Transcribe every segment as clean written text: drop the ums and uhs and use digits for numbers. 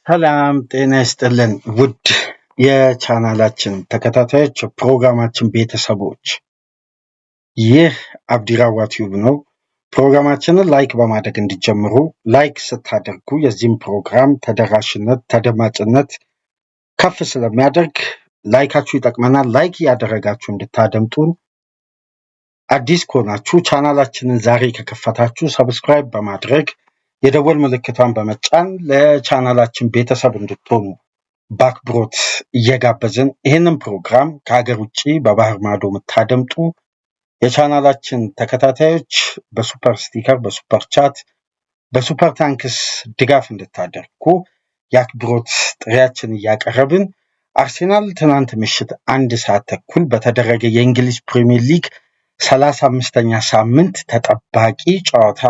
ሰላም ጤና ይስጥልን ውድ የቻናላችን ተከታታዮች ፕሮግራማችን ቤተሰቦች፣ ይህ አብዲራዋ ቲዩብ ነው። ፕሮግራማችንን ላይክ በማድረግ እንዲጀምሩ፣ ላይክ ስታደርጉ የዚህም ፕሮግራም ተደራሽነት ተደማጭነት ከፍ ስለሚያደርግ ላይካችሁ ይጠቅመናል። ላይክ እያደረጋችሁ እንድታደምጡን፣ አዲስ ከሆናችሁ ቻናላችንን ዛሬ ከከፈታችሁ ሰብስክራይብ በማድረግ የደወል ምልክቷን በመጫን ለቻናላችን ቤተሰብ እንድትሆኑ በአክብሮት እየጋበዝን፣ ይህንን ፕሮግራም ከሀገር ውጭ በባህር ማዶ የምታደምጡ የቻናላችን ተከታታዮች በሱፐር ስቲከር፣ በሱፐር ቻት፣ በሱፐር ታንክስ ድጋፍ እንድታደርጉ የአክብሮት ጥሪያችን እያቀረብን፣ አርሴናል ትናንት ምሽት 1:30 በተደረገ የእንግሊዝ ፕሪሚየር ሊግ 35ኛ ሳምንት ተጠባቂ ጨዋታ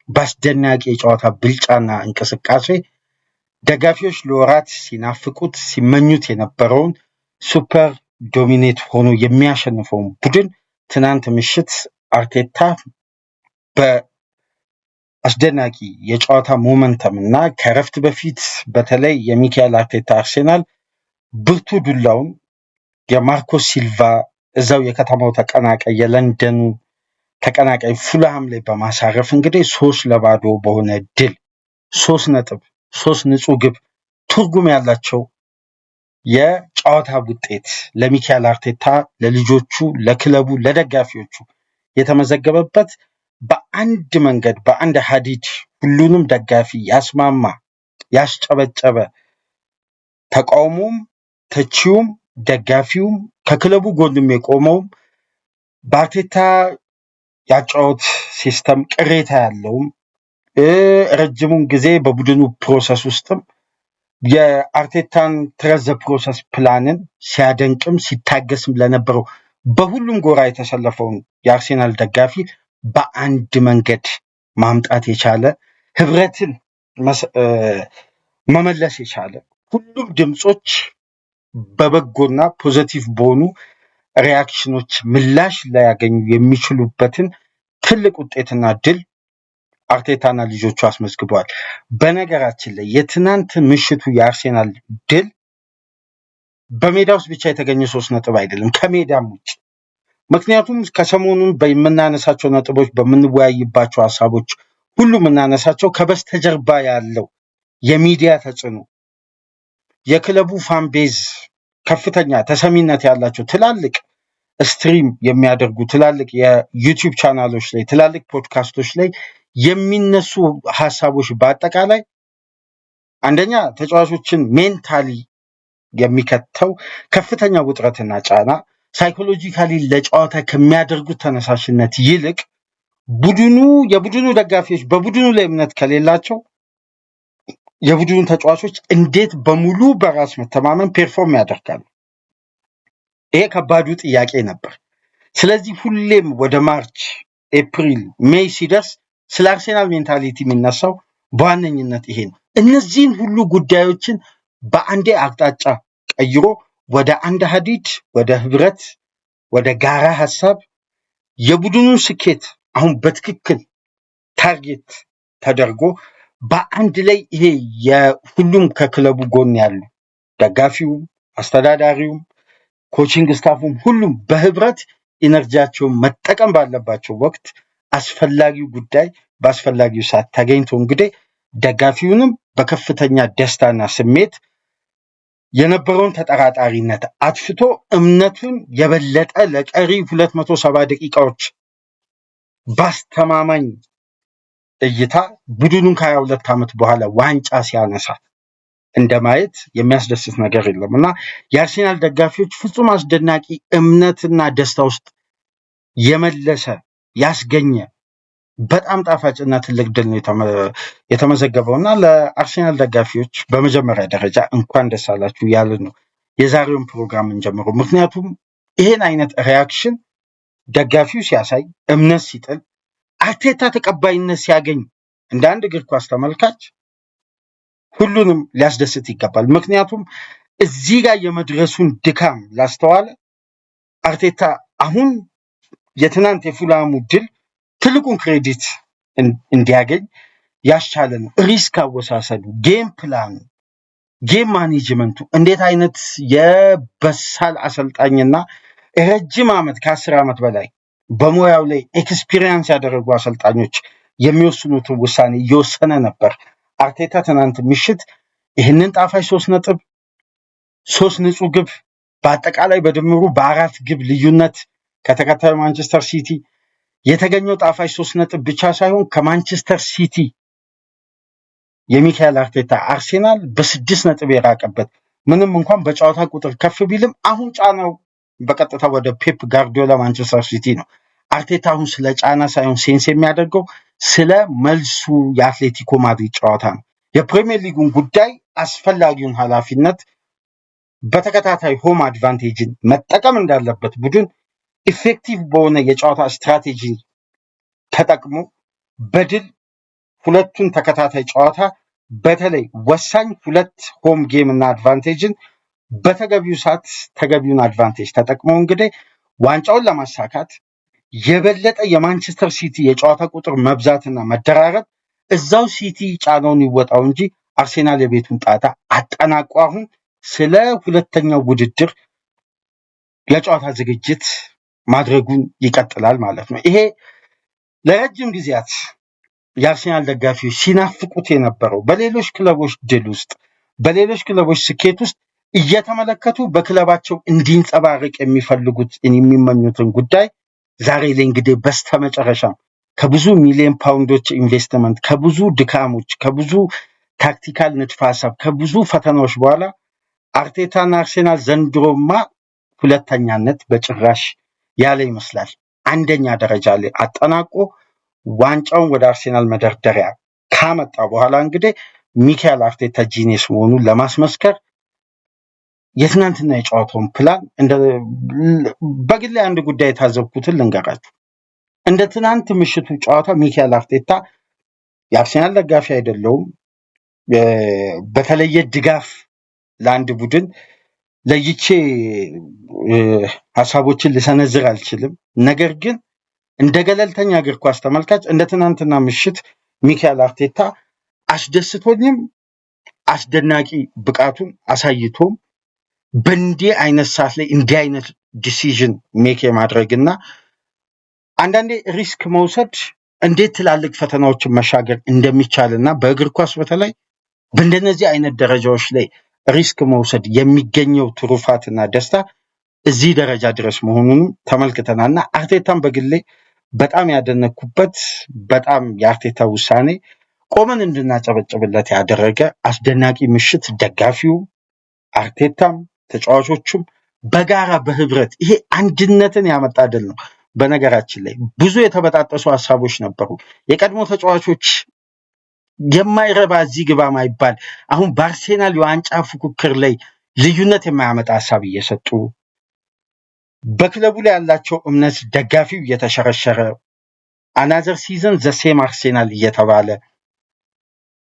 በአስደናቂ የጨዋታ ብልጫና እንቅስቃሴ ደጋፊዎች ለወራት ሲናፍቁት ሲመኙት የነበረውን ሱፐር ዶሚኔት ሆኖ የሚያሸንፈውን ቡድን ትናንት ምሽት አርቴታ በአስደናቂ የጨዋታ ሞመንተም እና ከረፍት በፊት በተለይ የሚካኤል አርቴታ አርሴናል ብርቱ ዱላውን የማርኮስ ሲልቫ እዛው የከተማው ተቀናቃይ የለንደኑ ተቀናቃይ ፉልሃም ላይ በማሳረፍ እንግዲህ 3-0 በሆነ ድል 3 ነጥብ 3 ንጹህ ግብ ትርጉም ያላቸው የጨዋታ ውጤት ለሚካኤል አርቴታ፣ ለልጆቹ፣ ለክለቡ፣ ለደጋፊዎቹ የተመዘገበበት በአንድ መንገድ በአንድ ሀዲድ ሁሉንም ደጋፊ ያስማማ ያስጨበጨበ፣ ተቃውሞም ተቺውም ደጋፊውም ከክለቡ ጎንም የቆመውም በአርቴታ ያጫወት ሲስተም ቅሬታ ያለውም ረጅሙን ጊዜ በቡድኑ ፕሮሰስ ውስጥም የአርቴታን ትረዘ ፕሮሰስ ፕላንን ሲያደንቅም ሲታገስም ለነበረው በሁሉም ጎራ የተሰለፈውን የአርሴናል ደጋፊ በአንድ መንገድ ማምጣት የቻለ፣ ህብረትን መመለስ የቻለ፣ ሁሉም ድምፆች በበጎና ፖዘቲቭ በሆኑ ሪያክሽኖች ምላሽ ሊያገኙ የሚችሉበትን ትልቅ ውጤትና ድል አርቴታና ልጆቹ አስመዝግበዋል። በነገራችን ላይ የትናንት ምሽቱ የአርሴናል ድል በሜዳ ውስጥ ብቻ የተገኘ 3 ነጥብ አይደለም፣ ከሜዳም ውጭ። ምክንያቱም ከሰሞኑን በምናነሳቸው ነጥቦች በምንወያይባቸው ሀሳቦች ሁሉ የምናነሳቸው ከበስተጀርባ ያለው የሚዲያ ተጽዕኖ፣ የክለቡ ፋንቤዝ ከፍተኛ ተሰሚነት ያላቸው ትላልቅ ስትሪም የሚያደርጉ ትላልቅ የዩቲዩብ ቻናሎች ላይ ትላልቅ ፖድካስቶች ላይ የሚነሱ ሀሳቦች በአጠቃላይ አንደኛ ተጫዋቾችን ሜንታሊ የሚከተው ከፍተኛ ውጥረትና ጫና ሳይኮሎጂካሊ ለጨዋታ ከሚያደርጉት ተነሳሽነት ይልቅ የቡድኑ ደጋፊዎች በቡድኑ ላይ እምነት ከሌላቸው የቡድኑ ተጫዋቾች እንዴት በሙሉ በራስ መተማመን ፔርፎርም ያደርጋሉ? ይሄ ከባዱ ጥያቄ ነበር። ስለዚህ ሁሌም ወደ ማርች፣ ኤፕሪል፣ ሜይ ሲደርስ ስለ አርሴናል ሜንታሊቲ የሚነሳው በዋነኝነት ይሄ ነው። እነዚህን ሁሉ ጉዳዮችን በአንዴ አቅጣጫ ቀይሮ ወደ አንድ ሀዲድ፣ ወደ ህብረት፣ ወደ ጋራ ሀሳብ የቡድኑን ስኬት አሁን በትክክል ታርጌት ተደርጎ በአንድ ላይ ይሄ የሁሉም ከክለቡ ጎን ያሉ ደጋፊውም፣ አስተዳዳሪውም፣ ኮቺንግ ስታፉም ሁሉም በህብረት ኢነርጂያቸውን መጠቀም ባለባቸው ወቅት አስፈላጊው ጉዳይ በአስፈላጊው ሰዓት ተገኝቶ እንግዲህ ደጋፊውንም በከፍተኛ ደስታና ስሜት የነበረውን ተጠራጣሪነት አጥፍቶ እምነቱን የበለጠ ለቀሪ 270 ደቂቃዎች ባስተማማኝ እይታ ቡድኑን ከ22 ዓመት በኋላ ዋንጫ ሲያነሳ እንደማየት የሚያስደስት ነገር የለም እና የአርሴናል ደጋፊዎች ፍጹም አስደናቂ እምነትና ደስታ ውስጥ የመለሰ ያስገኘ በጣም ጣፋጭና ትልቅ ድል ነው የተመዘገበውና ለአርሴናል ደጋፊዎች በመጀመሪያ ደረጃ እንኳን ደስ አላችሁ ያልን ነው የዛሬውን ፕሮግራም እንጀምረው። ምክንያቱም ይሄን አይነት ሪያክሽን ደጋፊው ሲያሳይ፣ እምነት ሲጥል፣ አርቴታ ተቀባይነት ሲያገኝ እንደ አንድ እግር ኳስ ተመልካች ሁሉንም ሊያስደስት ይገባል። ምክንያቱም እዚህ ጋር የመድረሱን ድካም ላስተዋለ አርቴታ አሁን የትናንት የፉልሃሙ ድል ትልቁን ክሬዲት እንዲያገኝ ያስቻለ ነው። ሪስክ አወሳሰዱ፣ ጌም ፕላኑ፣ ጌም ማኔጅመንቱ እንዴት አይነት የበሳል አሰልጣኝና ረጅም ዓመት ከ10 ዓመት በላይ በሙያው ላይ ኤክስፒሪየንስ ያደረጉ አሰልጣኞች የሚወስኑትን ውሳኔ እየወሰነ ነበር። አርቴታ ትናንት ምሽት ይህንን ጣፋጭ 3 ንጹህ ግብ በአጠቃላይ በድምሩ በ4 ግብ ልዩነት ከተከታዩ ማንቸስተር ሲቲ የተገኘው ጣፋጭ 3 ነጥብ ብቻ ሳይሆን ከማንቸስተር ሲቲ የሚካኤል አርቴታ አርሴናል በ6 ነጥብ የራቀበት ምንም እንኳን በጨዋታ ቁጥር ከፍ ቢልም አሁን ጫናው በቀጥታ ወደ ፔፕ ጋርዲዮላ ማንቸስተር ሲቲ ነው። አርቴታ አሁን ስለ ጫና ሳይሆን ሴንስ የሚያደርገው ስለ መልሱ የአትሌቲኮ ማድሪድ ጨዋታ ነው። የፕሪሚየር ሊጉን ጉዳይ አስፈላጊውን ኃላፊነት በተከታታይ ሆም አድቫንቴጅን መጠቀም እንዳለበት ቡድን ኢፌክቲቭ በሆነ የጨዋታ ስትራቴጂ ተጠቅሞ በድል ሁለቱን ተከታታይ ጨዋታ በተለይ ወሳኝ 2 ሆም ጌም እና አድቫንቴጅን በተገቢው ሰዓት ተገቢውን አድቫንቴጅ ተጠቅመው እንግዲህ ዋንጫውን ለማሳካት የበለጠ የማንቸስተር ሲቲ የጨዋታ ቁጥር መብዛትና መደራረብ እዛው ሲቲ ጫናውን ይወጣው እንጂ አርሴናል የቤቱን ጣጣ አጠናቆ አሁን ስለ ሁለተኛው ውድድር የጨዋታ ዝግጅት ማድረጉን ይቀጥላል ማለት ነው። ይሄ ለረጅም ጊዜያት የአርሴናል ደጋፊዎች ሲናፍቁት የነበረው በሌሎች ክለቦች ድል ውስጥ በሌሎች ክለቦች ስኬት ውስጥ እየተመለከቱ በክለባቸው እንዲንጸባረቅ የሚፈልጉት የሚመኙትን ጉዳይ ዛሬ ላይ እንግዲህ በስተመጨረሻም ከብዙ ሚሊዮን ፓውንዶች ኢንቨስትመንት ከብዙ ድካሞች ከብዙ ታክቲካል ንድፈ ሐሳብ ከብዙ ፈተናዎች በኋላ አርቴታና አርሴናል ዘንድሮማ ሁለተኛነት በጭራሽ ያለ ይመስላል። አንደኛ ደረጃ ላይ አጠናቆ ዋንጫውን ወደ አርሴናል መደርደሪያ ካመጣ በኋላ እንግዲህ ሚካኤል አርቴታ ጂኒየስ መሆኑን ለማስመስከር የትናንትና የጨዋታውን ፕላን በግሌ አንድ ጉዳይ የታዘብኩትን ልንገራችሁ። እንደ ትናንት ምሽቱ ጨዋታ ሚካኤል አርቴታ የአርሴናል ደጋፊ አይደለውም። በተለየ ድጋፍ ለአንድ ቡድን ለይቼ ሀሳቦችን ልሰነዝር አልችልም። ነገር ግን እንደ ገለልተኛ እግር ኳስ ተመልካች እንደ ትናንትና ምሽት ሚካኤል አርቴታ አስደስቶኝም አስደናቂ ብቃቱን አሳይቶም በእንዲህ አይነት ሰዓት ላይ እንዲህ አይነት ዲሲዥን ሜክ የማድረግና አንዳንዴ ሪስክ መውሰድ እንዴት ትላልቅ ፈተናዎችን መሻገር እንደሚቻልና በእግር ኳስ በተለይ በእንደነዚህ አይነት ደረጃዎች ላይ ሪስክ መውሰድ የሚገኘው ትሩፋትና ደስታ እዚህ ደረጃ ድረስ መሆኑንም ተመልክተናልና አርቴታን በግሌ በጣም ያደነኩበት በጣም የአርቴታ ውሳኔ ቆመን እንድናጨበጭብለት ያደረገ አስደናቂ ምሽት ደጋፊው አርቴታም ተጫዋቾቹም በጋራ በህብረት ይሄ አንድነትን ያመጣ ድል ነው። በነገራችን ላይ ብዙ የተበጣጠሱ ሀሳቦች ነበሩ። የቀድሞ ተጫዋቾች የማይረባ እዚህ ግባ ማይባል አሁን በአርሴናል የዋንጫ ፉክክር ላይ ልዩነት የማያመጣ ሀሳብ እየሰጡ በክለቡ ላይ ያላቸው እምነት ደጋፊው እየተሸረሸረ አናዘር ሲዘን ዘሴም አርሴናል እየተባለ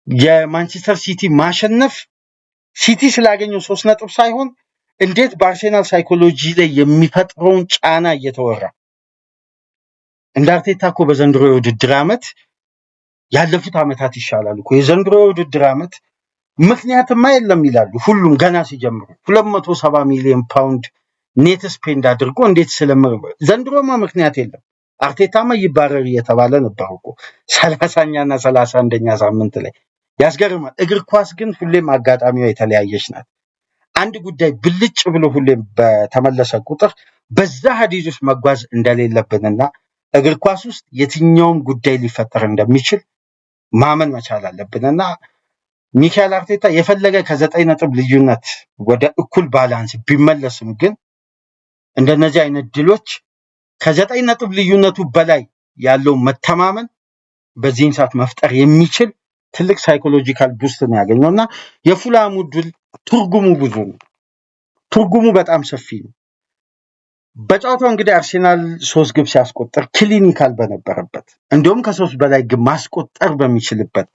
የማንቸስተር ሲቲ ማሸነፍ ሲቲ ስላገኘው 3 ነጥብ ሳይሆን እንዴት በአርሴናል ሳይኮሎጂ ላይ የሚፈጥረውን ጫና እየተወራ እንደ አርቴታ እኮ በዘንድሮ የውድድር ዓመት ያለፉት ዓመታት ይሻላል እኮ የዘንድሮ የውድድር ዓመት ምክንያትማ የለም ይላሉ ሁሉም ገና ሲጀምሩ 270 ሚሊዮን ፓውንድ ኔት ስፔንድ አድርጎ እንዴት ዘንድሮማ ምክንያት የለም አርቴታማ ይባረር እየተባለ ነበር እኮ 30ኛና 31ኛ ሳምንት ላይ ያስገርማል። እግር ኳስ ግን ሁሌም አጋጣሚዋ የተለያየች ናት። አንድ ጉዳይ ብልጭ ብሎ ሁሌም በተመለሰ ቁጥር በዛ ሀዲድ ውስጥ መጓዝ እንደሌለብንና እግር ኳስ ውስጥ የትኛውም ጉዳይ ሊፈጠር እንደሚችል ማመን መቻል አለብንና ሚካኤል አርቴታ የፈለገ ከ9 ነጥብ ልዩነት ወደ እኩል ባላንስ ቢመለስም ግን እንደነዚህ አይነት ድሎች ከ9 ነጥብ ልዩነቱ በላይ ያለው መተማመን በዚህን ሰዓት መፍጠር የሚችል ትልቅ ሳይኮሎጂካል ቡስት ነው ያገኘውና የፉላሙ ድል ትርጉሙ ብዙ ነው። ትርጉሙ በጣም ሰፊ ነው። በጨዋታው እንግዲህ አርሴናል 3 ግብ ሲያስቆጠር ክሊኒካል በነበረበት እንዲሁም ከ3 በላይ ግብ ማስቆጠር በሚችልበት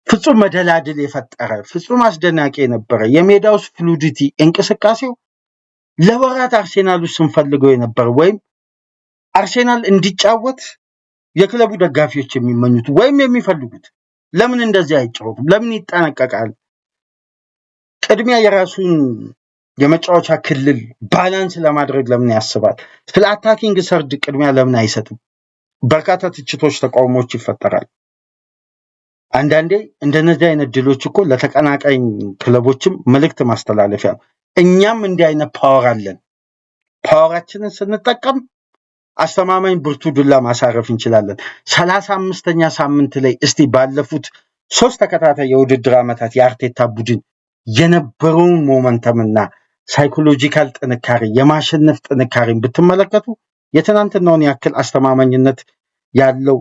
ፍጹም መደላድል የፈጠረ ፍጹም አስደናቂ የነበረ የሜዳ ውስጥ ፍሉዲቲ እንቅስቃሴው ለወራት አርሴናል ውስጥ ስንፈልገው የነበረ ወይም አርሴናል እንዲጫወት የክለቡ ደጋፊዎች የሚመኙት ወይም የሚፈልጉት ለምን እንደዚህ አይጫወቱም? ለምን ይጠነቀቃል? ቅድሚያ የራሱን የመጫወቻ ክልል ባላንስ ለማድረግ ለምን ያስባል? ስለ አታኪንግ ሰርድ ቅድሚያ ለምን አይሰጥም? በርካታ ትችቶች፣ ተቃውሞች ይፈጠራል። አንዳንዴ እንደነዚህ አይነት ድሎች እኮ ለተቀናቃኝ ክለቦችም መልእክት ማስተላለፊያ ነው። እኛም እንዲህ አይነት ፓወር አለን። ፓወራችንን ስንጠቀም አስተማማኝ ብርቱ ዱላ ማሳረፍ እንችላለን። 35ኛ ሳምንት ላይ እስቲ ባለፉት 3 ተከታታይ የውድድር ዓመታት የአርቴታ ቡድን የነበረውን ሞመንተምና ሳይኮሎጂካል ጥንካሬ፣ የማሸነፍ ጥንካሬን ብትመለከቱ የትናንትናውን ያክል አስተማማኝነት ያለው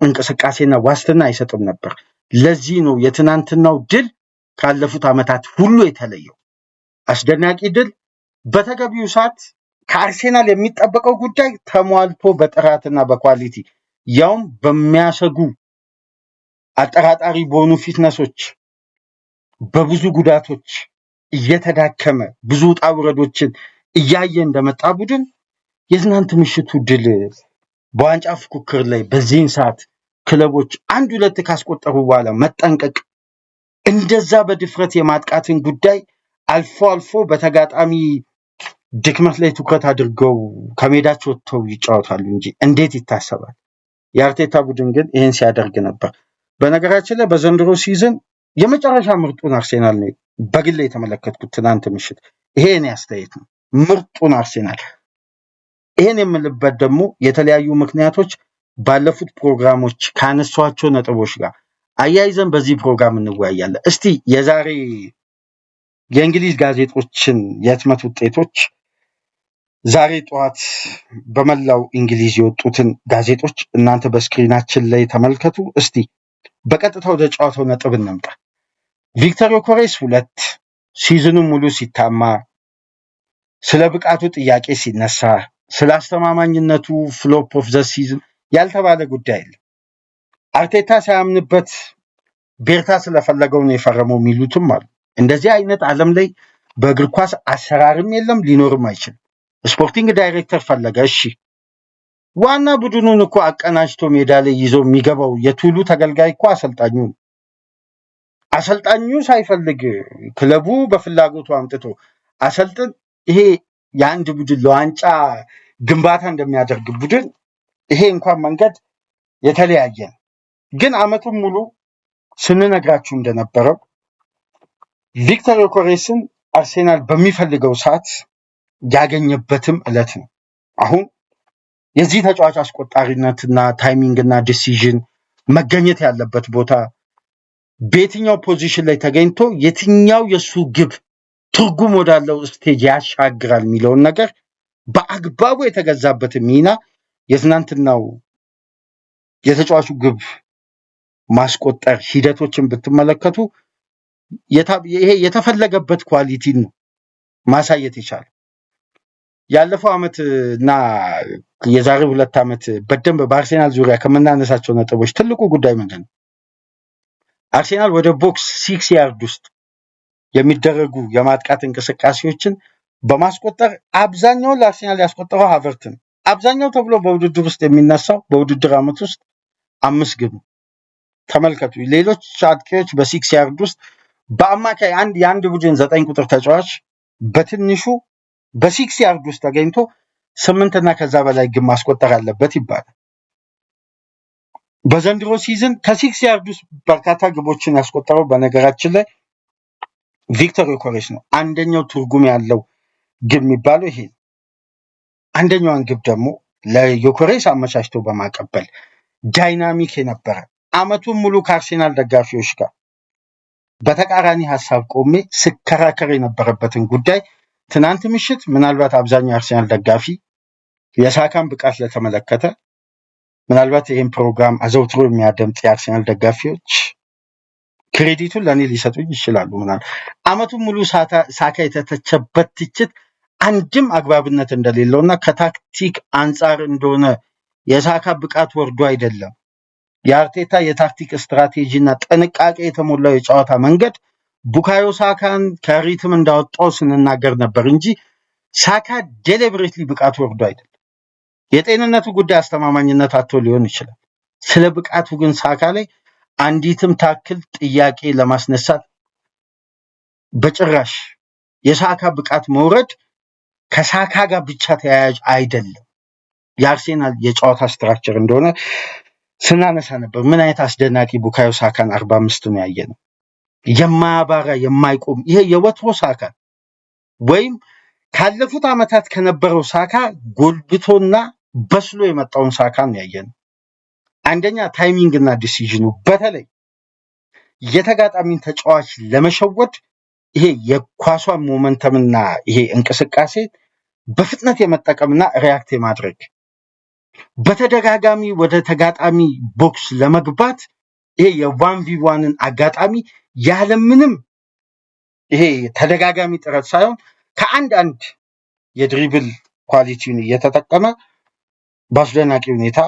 እንቅስቃሴና ዋስትና አይሰጥም ነበር። ለዚህ ነው የትናንትናው ድል ካለፉት ዓመታት ሁሉ የተለየው። አስደናቂ ድል በተገቢው ሰዓት ከአርሴናል የሚጠበቀው ጉዳይ ተሟልቶ በጥራትና በኳሊቲ ያውም በሚያሰጉ አጠራጣሪ በሆኑ ፊትነሶች በብዙ ጉዳቶች እየተዳከመ ብዙ ውጣ ውረዶችን እያየ እንደመጣ ቡድን የትናንት ምሽቱ ድል በዋንጫ ፉክክር ላይ በዚህን ሰዓት ክለቦች 1-2 ካስቆጠሩ በኋላ መጠንቀቅ፣ እንደዛ በድፍረት የማጥቃትን ጉዳይ አልፎ አልፎ በተጋጣሚ ድክመት ላይ ትኩረት አድርገው ከሜዳቸው ወጥተው ይጫወታሉ እንጂ እንዴት ይታሰባል? የአርቴታ ቡድን ግን ይህን ሲያደርግ ነበር። በነገራችን ላይ በዘንድሮ ሲዝን የመጨረሻ ምርጡን አርሴናል ነው በግሌ የተመለከትኩት ትናንት ምሽት። ይሄ እኔ አስተያየት ነው፣ ምርጡን አርሴናል። ይሄን የምልበት ደግሞ የተለያዩ ምክንያቶች ባለፉት ፕሮግራሞች ካነሷቸው ነጥቦች ጋር አያይዘን በዚህ ፕሮግራም እንወያያለን። እስቲ የዛሬ የእንግሊዝ ጋዜጦችን የህትመት ውጤቶች ዛሬ ጠዋት በመላው እንግሊዝ የወጡትን ጋዜጦች እናንተ በስክሪናችን ላይ ተመልከቱ። እስቲ በቀጥታ ወደ ጨዋታው ነጥብ እንምጣ። ቪክተር ዮኬሬስ 2 ሲዝኑን ሙሉ ሲታማ፣ ስለ ብቃቱ ጥያቄ ሲነሳ፣ ስለ አስተማማኝነቱ ፍሎፕ ኦፍ ዘ ሲዝን ያልተባለ ጉዳይ የለም። አርቴታ ሳያምንበት ቤርታ ስለፈለገው ነው የፈረመው የሚሉትም አሉ። እንደዚህ አይነት ዓለም ላይ በእግር ኳስ አሰራርም የለም ሊኖርም አይችልም። ስፖርቲንግ ዳይሬክተር ፈለገ፣ እሺ። ዋና ቡድኑን እኮ አቀናጅቶ ሜዳ ላይ ይዞ የሚገባው የቱሉ ተገልጋይ እኮ አሰልጣኙ ነው። አሰልጣኙ ሳይፈልግ ክለቡ በፍላጎቱ አምጥቶ አሰልጥን። ይሄ የአንድ ቡድን ለዋንጫ ግንባታ እንደሚያደርግ ቡድን ይሄ እንኳን መንገድ የተለያየ ነው። ግን ዓመቱን ሙሉ ስንነግራችሁ እንደነበረው ቪክተር ዮኬሬስን አርሴናል በሚፈልገው ሰዓት ያገኘበትም ዕለት ነው። አሁን የዚህ ተጫዋች አስቆጣሪነትና ታይሚንግና ዲሲዥን መገኘት ያለበት ቦታ በየትኛው ፖዚሽን ላይ ተገኝቶ የትኛው የሱ ግብ ትርጉም ወዳለው ስቴጅ ያሻግራል የሚለውን ነገር በአግባቡ የተገዛበት ሚና የትናንትናው የተጫዋቹ ግብ ማስቆጠር ሂደቶችን ብትመለከቱ ይሄ የተፈለገበት ኳሊቲ ነው ማሳየት ይቻላል። ያለፈው ዓመት እና የዛሬ 2 ዓመት በደንብ በአርሴናል ዙሪያ ከምናነሳቸው ነጥቦች ትልቁ ጉዳይ ምንድን ነው? አርሴናል ወደ ቦክስ 6 ያርድ ውስጥ የሚደረጉ የማጥቃት እንቅስቃሴዎችን በማስቆጠር አብዛኛውን ለአርሴናል ያስቆጠረው ሃቨርትዝ ነው። አብዛኛው ተብሎ በውድድር ውስጥ የሚነሳው በውድድር ዓመት ውስጥ 5 ግብ ነው። ተመልከቱ። ሌሎች አጥቂዎች በ6 ያርድ ውስጥ በአማካይ የአንድ ቡድን 9 ቁጥር ተጫዋች በትንሹ በ6 ያርድ ውስጥ ተገኝቶ 8 እና ከዛ በላይ ግብ ማስቆጠር አለበት ይባላል። በዘንድሮ ሲዝን ከ6 ያርድ ውስጥ በርካታ ግቦችን ያስቆጠረው በነገራችን ላይ ቪክተር ዮኬሬስ ነው። አንደኛው ትርጉም ያለው ግብ የሚባለው ይሄ ነው። አንደኛዋን ግብ ደግሞ ለዮኬሬስ አመቻችቶ በማቀበል ዳይናሚክ የነበረ ዓመቱን ሙሉ ከአርሴናል ደጋፊዎች ጋር በተቃራኒ ሀሳብ ቆሜ ስከራከር የነበረበትን ጉዳይ ትናንት ምሽት ምናልባት አብዛኛው አርሴናል ደጋፊ የሳካን ብቃት ለተመለከተ ምናልባት ይህን ፕሮግራም አዘውትሮ የሚያደምጥ የአርሴናል ደጋፊዎች ክሬዲቱን ለእኔ ሊሰጡኝ ይችላሉ። ምናልባት ዓመቱን ሙሉ ሳካ የተተቸበት ትችት አንድም አግባብነት እንደሌለውና ከታክቲክ አንጻር እንደሆነ የሳካ ብቃት ወርዶ አይደለም። የአርቴታ የታክቲክ ስትራቴጂና ጥንቃቄ የተሞላው የጨዋታ መንገድ ቡካዮ ሳካን ከሪትም እንዳወጣው ስንናገር ነበር እንጂ ሳካ ዴሊብሬትሊ ብቃቱ ወርዶ አይደለም። የጤንነቱ ጉዳይ አስተማማኝነት አጥቶ ሊሆን ይችላል። ስለ ብቃቱ ግን ሳካ ላይ አንዲትም ታክል ጥያቄ ለማስነሳት በጭራሽ የሳካ ብቃት መውረድ ከሳካ ጋር ብቻ ተያያዥ አይደለም። የአርሴናል የጨዋታ ስትራክቸር እንደሆነ ስናነሳ ነበር። ምን አይነት አስደናቂ ቡካዮ ሳካን 45 ነው ያየነው። የማያባራ የማይቆም ይሄ የወትሮ ሳካ ወይም ካለፉት ዓመታት ከነበረው ሳካ ጎልብቶና በስሎ የመጣውን ሳካ ነው ያየነው። አንደኛ ታይሚንግ እና ዲሲዥኑ በተለይ የተጋጣሚን ተጫዋች ለመሸወድ ይሄ የኳሷን ሞመንተምና ይሄ እንቅስቃሴ በፍጥነት የመጠቀምና ሪያክት የማድረግ በተደጋጋሚ ወደ ተጋጣሚ ቦክስ ለመግባት ይሄ የ1v1ን አጋጣሚ ያለምንም ይሄ ተደጋጋሚ ጥረት ሳይሆን ከአንድ የድሪብል ኳሊቲውን እየተጠቀመ በአስደናቂ ሁኔታ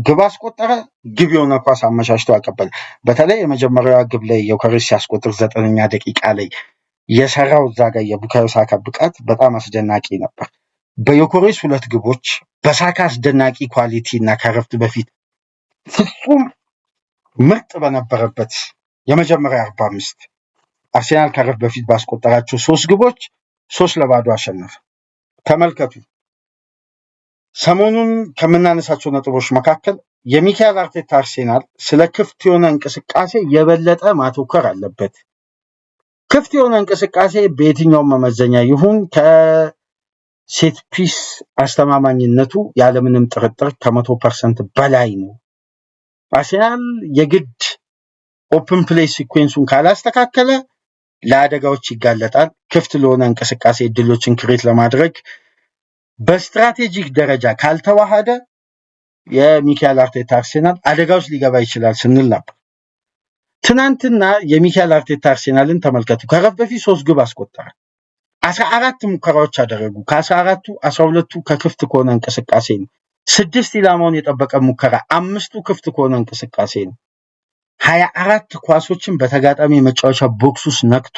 ግብ አስቆጠረ። ግብ የሆነ ኳስ አመቻችቶ አቀበለ። በተለይ የመጀመሪያዋ ግብ ላይ ዮከሬስ ሲያስቆጥር 9ኛ ደቂቃ ላይ የሰራው እዛ ጋር የቡካዮ ሳካ ብቃት በጣም አስደናቂ ነበር። በዮከሬስ 2 ግቦች በሳካ አስደናቂ ኳሊቲ እና ከረፍት በፊት ፍጹም ምርጥ በነበረበት የመጀመሪያ 45 አርሴናል ከረፍት በፊት ባስቆጠራቸው 3 ግቦች 3-0 አሸነፈ። ተመልከቱ። ሰሞኑን ከምናነሳቸው ነጥቦች መካከል የሚካኤል አርቴታ አርሴናል ስለ ክፍት የሆነ እንቅስቃሴ የበለጠ ማተኮር አለበት። ክፍት የሆነ እንቅስቃሴ በየትኛውም መመዘኛ ይሁን ከሴት ፒስ አስተማማኝነቱ ያለምንም ጥርጥር ከ100% በላይ ነው። አርሴናል የግድ ኦፕን ፕሌይ ሲኩዌንሱን ካላስተካከለ ለአደጋዎች ይጋለጣል። ክፍት ለሆነ እንቅስቃሴ እድሎችን ክሬት ለማድረግ በስትራቴጂክ ደረጃ ካልተዋሃደ የሚካኤል አርቴታ አርሴናል አደጋዎች ሊገባ ይችላል ስንል ነበር። ትናንትና የሚካኤል አርቴታ አርሴናልን ተመልከቱ። ከረፍት በፊት 3 ግብ አስቆጠረ። 14 ሙከራዎች አደረጉ። ከ14ቱ 12ቱ ከክፍት ከሆነ እንቅስቃሴ ነው። 6 ኢላማውን የጠበቀ ሙከራ፣ 5ቱ ክፍት ከሆነ እንቅስቃሴ ነው። 24 ኳሶችን በተጋጣሚ የመጫወቻ ቦክስ ውስጥ ነክቶ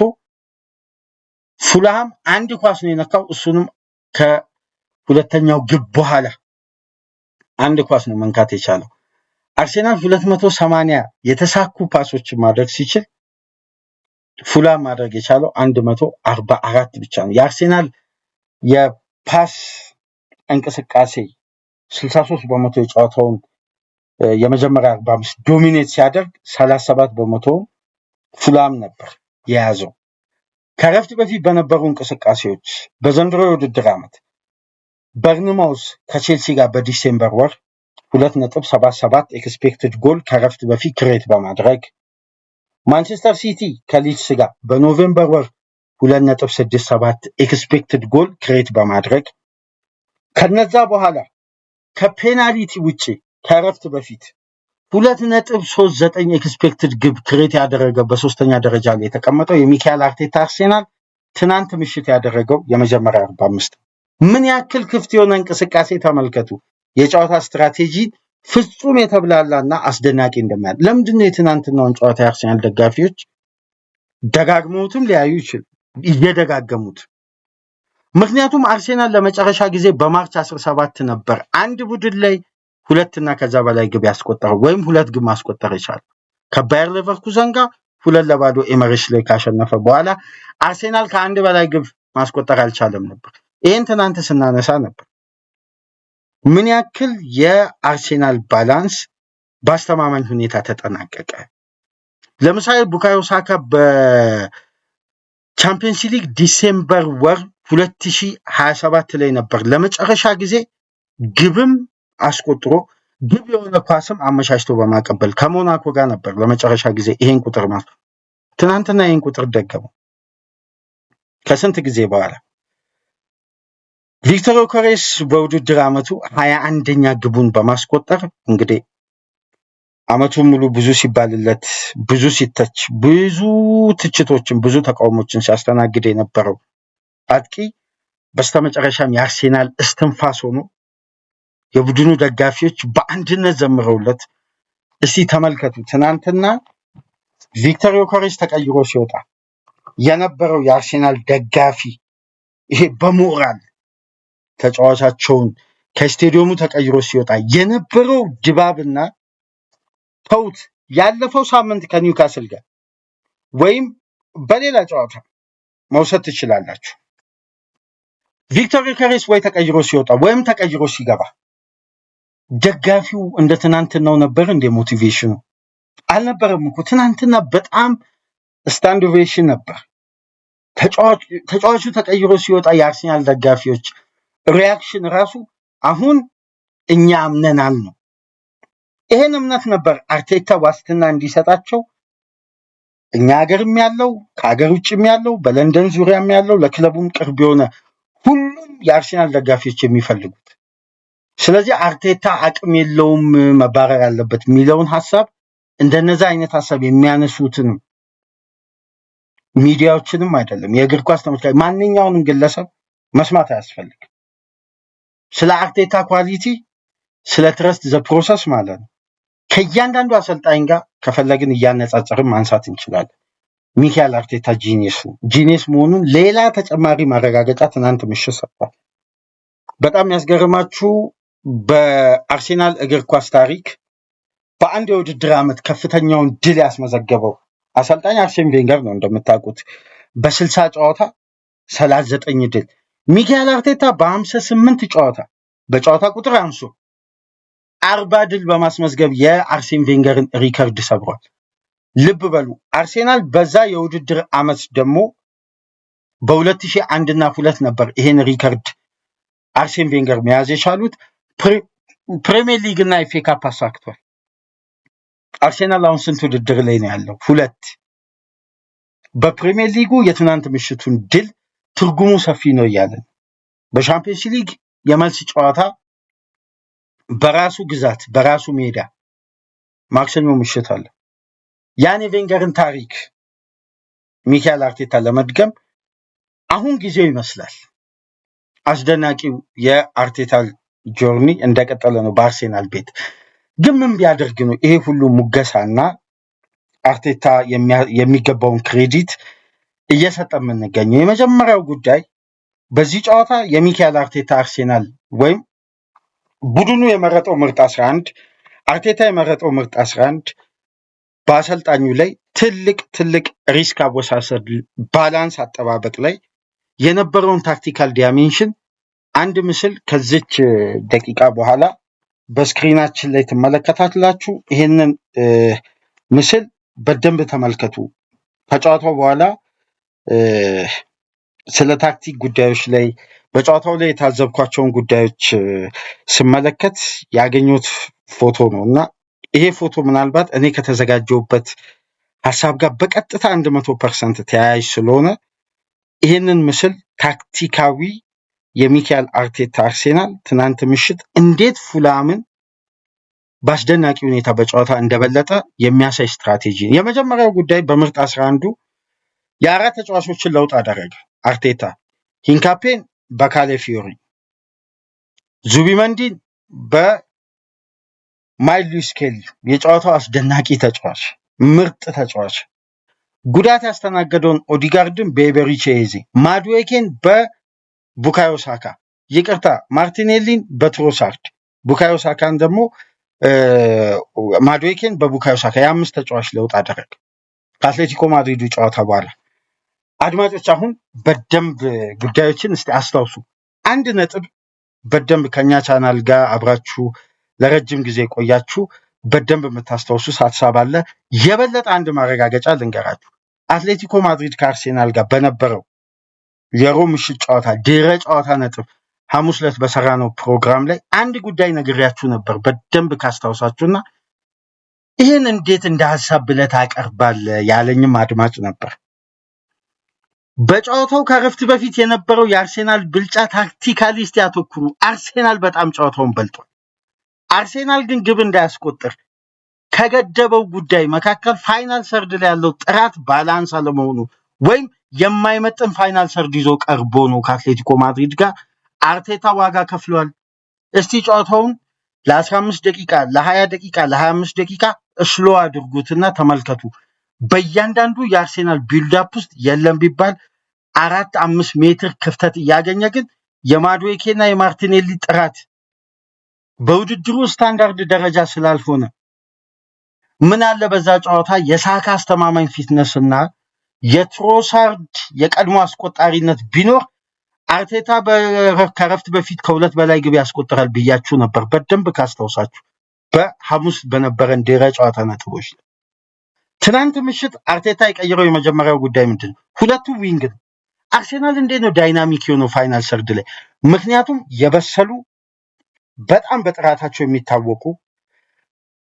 ፉልሃም 1 ኳስ ነው የነካው። እሱንም ከሁለተኛው ግብ በኋላ 1 ኳስ ነው መንካት የቻለው። አርሴናል 280 የተሳኩ ፓሶችን ማድረግ ሲችል ፉልሃም ማድረግ የቻለው 144 ብቻ ነው። የአርሴናል የፓስ እንቅስቃሴ 63% የጨዋታውን የመጀመሪያ 45 ዶሚኔት ሲያደርግ 37% ፉልሃም ነበር የያዘው። ከረፍት በፊት በነበሩ እንቅስቃሴዎች በዘንድሮ የውድድር ዓመት በርንማውዝ ከቼልሲ ጋር በዲሴምበር ወር 2.77 ኤክስፔክትድ ጎል ከረፍት በፊት ክሬት በማድረግ ማንቸስተር ሲቲ ከሊድስ ጋር በኖቬምበር ወር 2.67 ኤክስፔክትድ ጎል ክሬት በማድረግ ከነዛ በኋላ ከፔናልቲ ውጪ ከረፍት በፊት 2.39 ኤክስፔክትድ ግብ ክሬት ያደረገ በሶስተኛ ደረጃ ላይ የተቀመጠው የሚካኤል አርቴታ አርሴናል ትናንት ምሽት ያደረገው የመጀመሪያ 45 ምን ያክል ክፍት የሆነ እንቅስቃሴ ተመልከቱ። የጨዋታ ስትራቴጂ ፍጹም የተብላላና አስደናቂ እንደማያል። ለምንድን ነው የትናንትናውን ጨዋታ የአርሴናል ደጋፊዎች ደጋግመውትም ሊያዩ ይችላል እየደጋገሙት? ምክንያቱም አርሴናል ለመጨረሻ ጊዜ በማርች 17 ነበር አንድ ቡድን ላይ 2 እና ከዛ በላይ ግብ ያስቆጠረው ወይም 2 ግብ ማስቆጠር ይቻላል። ከባየር ሌቨርኩዘን ጋር 2-0 ኤመሬትስ ላይ ካሸነፈ በኋላ አርሴናል ከአንድ በላይ ግብ ማስቆጠር አልቻለም ነበር። ይሄን ትናንት ስናነሳ ነበር። ምን ያክል የአርሴናል ባላንስ በአስተማማኝ ሁኔታ ተጠናቀቀ። ለምሳሌ ቡካዮ ሳካ በቻምፒየንስ ሊግ ዲሴምበር ወር 2027 ላይ ነበር ለመጨረሻ ጊዜ ግብም አስቆጥሮ ግብ የሆነ ኳስም አመቻችቶ በማቀበል ከሞናኮ ጋር ነበር ለመጨረሻ ጊዜ ይሄን ቁጥር ማለት። ትናንትና ይሄን ቁጥር ደገመው ከስንት ጊዜ በኋላ። ቪክቶር ዮከሬስ በውድድር ዓመቱ 21ኛ ግቡን በማስቆጠር እንግዲህ ዓመቱን ሙሉ ብዙ ሲባልለት ብዙ ሲተች ብዙ ትችቶችን ብዙ ተቃውሞችን ሲያስተናግድ የነበረው አጥቂ በስተመጨረሻም የአርሴናል እስትንፋስ ሆኖ የቡድኑ ደጋፊዎች በአንድነት ዘምረውለት። እስቲ ተመልከቱ። ትናንትና ቪክቶር ዮከሬስ ተቀይሮ ሲወጣ የነበረው የአርሴናል ደጋፊ ይሄ በሞራል ተጫዋቻቸውን ከስቴዲየሙ ተቀይሮ ሲወጣ የነበረው ድባብና ተውት ያለፈው ሳምንት ከኒውካስል ጋር ወይም በሌላ ጨዋታ መውሰድ ትችላላችሁ። ቪክቶር ዮኬሬስ ወይ ተቀይሮ ሲወጣ ወይም ተቀይሮ ሲገባ ደጋፊው እንደ ትናንትናው ነበር እንደ ሞቲቬሽኑ አልነበረም እኮ። ትናንትና በጣም ስታንድ ኦቬሽን ነበር። ተጫዋቹ ተቀይሮ ሲወጣ የአርሰናል ደጋፊዎች ሪያክሽን ራሱ አሁን እኛ አምነናል ነው። ይሄን እምነት ነበር አርቴታ ዋስትና እንዲሰጣቸው እኛ ሀገርም ያለው ከሀገር ውጭም ያለው በለንደን ዙሪያም ያለው ለክለቡም ቅርብ የሆነ ሁሉም የአርሰናል ደጋፊዎች የሚፈልጉት። ስለዚህ አርቴታ አቅም የለውም መባረር አለበት የሚለውን ሀሳብ እንደነዛ አይነት ሀሳብ የሚያነሱትን ሚዲያዎችንም አይደለም የእግር ኳስ ተመልካች ማንኛውንም ግለሰብ መስማት አያስፈልግም። ስለ አርቴታ ኳሊቲ ስለ ትረስት ዘ ፕሮሰስ ማለት ነው ከእያንዳንዱ አሰልጣኝ ጋር ከፈለግን እያነጻጸርን ማንሳት እንችላለን። ሚካኤል አርቴታ ጂኒየስ መሆኑን ሌላ ተጨማሪ ማረጋገጫ ትናንት ምሽት ሰጥቷል። በጣም ያስገርማችሁ በአርሴናል እግር ኳስ ታሪክ በአንድ የውድድር ዓመት ከፍተኛውን ድል ያስመዘገበው አሰልጣኝ አርሴን ቬንገር ነው። እንደምታውቁት በ60 ጨዋታ 39 ድል። ሚካኤል አርቴታ በ58 ጨዋታ በጨዋታ ቁጥር አንሶ 40 ድል በማስመዝገብ የአርሴን ቬንገርን ሪከርድ ሰብሯል። ልብ በሉ አርሴናል በዛ የውድድር ዓመት ደግሞ በ2001 እና 2 ነበር ይሄን ሪከርድ አርሴን ቬንገር መያዝ የቻሉት። ፕሪሚየር ሊግ እና ኤፍ ኤ ካፕ አሳክቷል። አርሴናል አሁን ስንት ውድድር ላይ ነው ያለው? 2። በፕሪሚየር ሊጉ የትናንት ምሽቱን ድል ትርጉሙ ሰፊ ነው እያለን በሻምፒየንስ ሊግ የመልስ ጨዋታ በራሱ ግዛት በራሱ ሜዳ ማክሰኞ ምሽት አለ። ያን የቬንገርን ታሪክ ሚካኤል አርቴታ ለመድገም አሁን ጊዜው ይመስላል። አስደናቂው የአርቴታ ጆርኒ እንደቀጠለ ነው በአርሴናል ቤት። ግን ምን ቢያደርግ ነው ይሄ ሁሉ ሙገሳና አርቴታ የሚገባውን ክሬዲት እየሰጠ የምንገኘው? የመጀመሪያው ጉዳይ በዚህ ጨዋታ የሚካኤል አርቴታ አርሴናል ወይም ቡድኑ የመረጠው ምርጥ 11 አርቴታ የመረጠው ምርጥ 11 በአሰልጣኙ ላይ ትልቅ ሪስክ አወሳሰድ ባላንስ አጠባበቅ ላይ የነበረውን ታክቲካል ዳይሜንሽን አንድ ምስል ከዚች ደቂቃ በኋላ በስክሪናችን ላይ ትመለከታላችሁ። ይሄንን ምስል በደንብ ተመልከቱ። ከጨዋታው በኋላ ስለ ታክቲክ ጉዳዮች ላይ በጨዋታው ላይ የታዘብኳቸውን ጉዳዮች ስመለከት ያገኙት ፎቶ ነው እና ይሄ ፎቶ ምናልባት እኔ ከተዘጋጀውበት ሀሳብ ጋር በቀጥታ 100% ተያያዥ ስለሆነ ይህንን ምስል ታክቲካዊ የሚካኤል አርቴታ አርሴናል ትናንት ምሽት እንዴት ፉላምን በአስደናቂ ሁኔታ በጨዋታ እንደበለጠ የሚያሳይ ስትራቴጂ። የመጀመሪያው ጉዳይ በምርጥ 11ዱ የአራት ተጫዋቾችን ለውጥ አደረገ አርቴታ። ሂንካፔን በካሌፊዮሪ፣ ዙቢመንዲን በማይልስ ሉዊስ ስኬሊ የጨዋታው አስደናቂ ተጫዋች ምርጥ ተጫዋች፣ ጉዳት ያስተናገደውን ኦዲጋርድን በኤቤሪቺ ኤዜ፣ ማዱዌኬን በቡካዮ ሳካ ማርቲኔሊን በትሮሳርድ፣ ቡካዮ ሳካን ደግሞ ማዱዌኬን በቡካዮ ሳካ የአምስት ተጫዋች ለውጥ አደረገ ከአትሌቲኮ ማድሪዱ ጨዋታ በኋላ። አድማጮች አሁን በደንብ ጉዳዮችን እስቲ አስታውሱ። አንድ ነጥብ በደንብ ከኛ ቻናል ጋር አብራችሁ ለረጅም ጊዜ ቆያችሁ በደንብ የምታስታውሱ ሀሳብ አለ። የበለጠ አንድ ማረጋገጫ ልንገራችሁ። አትሌቲኮ ማድሪድ ከአርሴናል ጋር በነበረው የሮብ ምሽት ጨዋታ ድህረ ጨዋታ ነጥብ ሐሙስ ዕለት በሰራነው ፕሮግራም ላይ አንድ ጉዳይ ነግሬያችሁ ነበር በደንብ ካስታውሳችሁና ይህን እንዴት እንደ ሀሳብ ብለህ ታቀርባለህ ያለኝም አድማጭ ነበር። በጨዋታው ከረፍት በፊት የነበረው የአርሴናል ብልጫ ታክቲካሊስት ያተኩሩ። አርሴናል በጣም ጨዋታውን በልጧል። አርሴናል ግን ግብ እንዳያስቆጥር ከገደበው ጉዳይ መካከል ፋይናል ሰርድ ላይ ያለው ጥራት ባላንስ አለመሆኑ ወይም የማይመጥን ፋይናል ሰርድ ይዞ ቀርቦ ነው ከአትሌቲኮ ማድሪድ ጋር አርቴታ ዋጋ ከፍሏል። እስቲ ጨዋታውን ለ15 ደቂቃ ለ20 ደቂቃ ለ25 ደቂቃ እስሎ አድርጉትና ተመልከቱ። በእያንዳንዱ የአርሴናል ቢልዳፕ ውስጥ የለም ቢባል 4-5 ሜትር ክፍተት እያገኘ ግን የማዱዌኬና የማርቲኔሊ ጥራት በውድድሩ ስታንዳርድ ደረጃ ስላልሆነ ምን አለ በዛ ጨዋታ የሳካ አስተማማኝ ፊትነስና የትሮሳርድ የቀድሞ አስቆጣሪነት ቢኖር አርቴታ ከረፍት በፊት ከሁለት በላይ ግብ ያስቆጥራል ብያችሁ ነበር በደንብ ካስታውሳችሁ በሐሙስ በነበረን ድረ ጨዋታ ነጥቦች። ትናንት ምሽት አርቴታ የቀየረው የመጀመሪያው ጉዳይ ምንድን ነው? ሁለቱ ዊንግ ነው። አርሴናል እንዴት ነው ዳይናሚክ የሆነው ፋይናል ሰርድ ላይ? ምክንያቱም የበሰሉ በጣም በጥራታቸው የሚታወቁ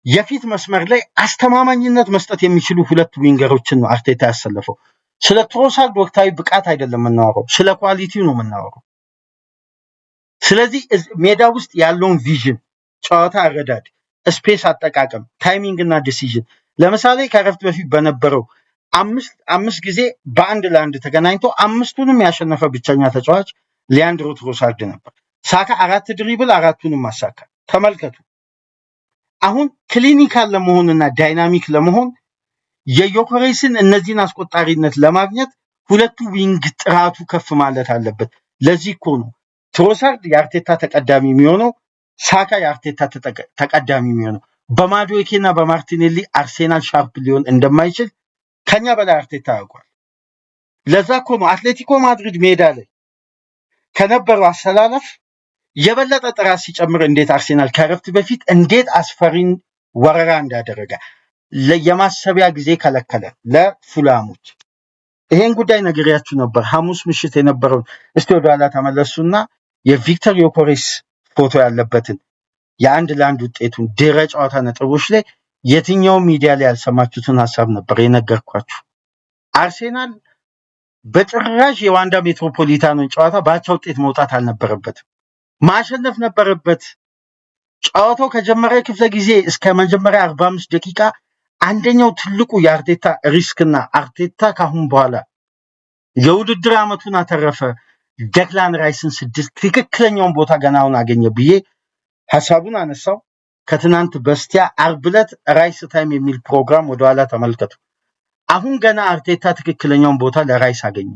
የፊት መስመር ላይ አስተማማኝነት መስጠት የሚችሉ ሁለት ዊንገሮችን ነው አርቴታ ያሰለፈው። ስለ ትሮሳርድ ወቅታዊ ብቃት አይደለም የምናወራው፣ ስለ ኳሊቲው ነው የምናወራው። ስለዚህ ሜዳ ውስጥ ያለውን ቪዥን፣ ጨዋታ አረዳድ፣ ስፔስ አጠቃቀም፣ ታይሚንግ እና ዲሲዥን ለምሳሌ ከረፍት በፊት በነበረው አምስት ጊዜ በአንድ ለአንድ ተገናኝቶ አምስቱንም ያሸነፈ ብቸኛ ተጫዋች ሊያንድሮ ትሮሳርድ ነበር። ሳካ 4 ድሪብል 4ቱንም አሳካ። ተመልከቱ። አሁን ክሊኒካል ለመሆንና ዳይናሚክ ለመሆን የዮኬሬስን እነዚህን አስቆጣሪነት ለማግኘት ሁለቱ ዊንግ ጥራቱ ከፍ ማለት አለበት። ለዚህ እኮ ነው ትሮሳርድ የአርቴታ ተቀዳሚ የሚሆነው፣ ሳካ የአርቴታ ተቀዳሚ የሚሆነው። በማዱዌኬና በማርቲኔሊ አርሴናል ሻርፕ ሊሆን እንደማይችል ከኛ በላይ አርቴታ ያውቋል። ለዛ እኮ ነው አትሌቲኮ ማድሪድ ሜዳ ላይ ከነበረው አሰላለፍ የበለጠ ጥራት ሲጨምር እንዴት አርሴናል ከረፍት በፊት እንዴት አስፈሪን ወረራ እንዳደረገ የማሰቢያ ጊዜ ከለከለ ለፉላሞች። ይሄን ጉዳይ ነግሬያችሁ ነበር ሐሙስ ምሽት የነበረውን። እስቲ ወደኋላ ተመለሱና የቪክተር ዮኬሬስ ፎቶ ያለበትን የአንድ ለአንድ ውጤቱን ድረ ጨዋታ ነጥቦች ላይ የትኛው ሚዲያ ላይ ያልሰማችሁትን ሀሳብ ነበር የነገርኳችሁ። አርሴናል በጭራሽ የዋንዳ ሜትሮፖሊታኖን ጨዋታ በአቻ ውጤት መውጣት አልነበረበትም፣ ማሸነፍ ነበረበት። ጨዋታው ከጀመረ ክፍለ ጊዜ እስከ መጀመሪያ 45 ደቂቃ አንደኛው ትልቁ የአርቴታ ሪስክና አርቴታ ካሁን በኋላ የውድድር ዓመቱን አተረፈ፣ ደክላን ራይስን 6 ትክክለኛውን ቦታ ገናውን አገኘ ብዬ ሐሳቡን አነሳው። ከትናንት በስቲያ ዓርብ ዕለት ራይስ ታይም የሚል ፕሮግራም ወደኋላ ተመልከቱ። አሁን ገና አርቴታ ትክክለኛውን ቦታ ለራይስ አገኘ።